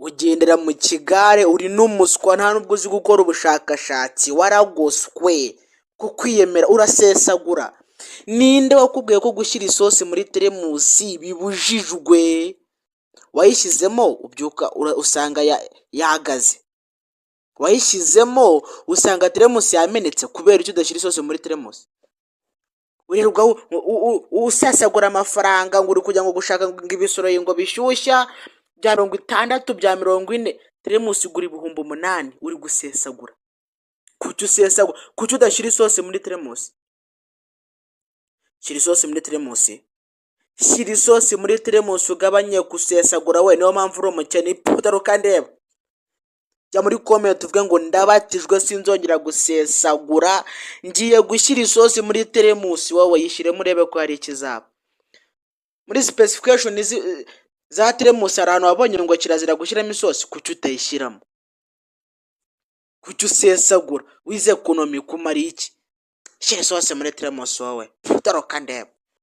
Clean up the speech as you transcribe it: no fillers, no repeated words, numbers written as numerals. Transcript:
ugendera mu kigare, uri n'umuswa, nta nubwo uzi gukora ubushakashatsi, waragoswe ku kwiyemera, urasesagura. Ninde wakubwiye ko gushyira isosi muri teremusi bibujijwe? Wayishyizemo ubyuka usanga yahagaze, wayishyizemo usanga teremusi yamenetse. Kubera icyo udashyira isosi muri teremusi? Wirirwa usesagura amafaranga ngo uri kujya ngo gushaka ngo ibisoro ngo bishyushya bya 60 bya 40, teremusi igura 8,000, uri gusesagura. Kuki usesagura? Kuki udashyira isosi muri teremusi? Shyira isosi muri teremusi, shyira isosi muri teremusi, ugabanye gusesagura. We niyo mpamvu uri umukene. Utaruka ndeba, jya muri comment tuvuge ngo ndabatijwe sinzongera gusesagura, ngiye gushyira isosi muri teremusi. Wowe yishyiremo urebe ko hari ikizaba. Muri specification za teremusi hari ahantu wabonye ngo kirazira gushyiramo isosi. Kuki utayishyiramo? Kuki usesagura? Wize ekonomi kumara iki? Shyira isosi muri teremusi wowe. Utaruka ndeba.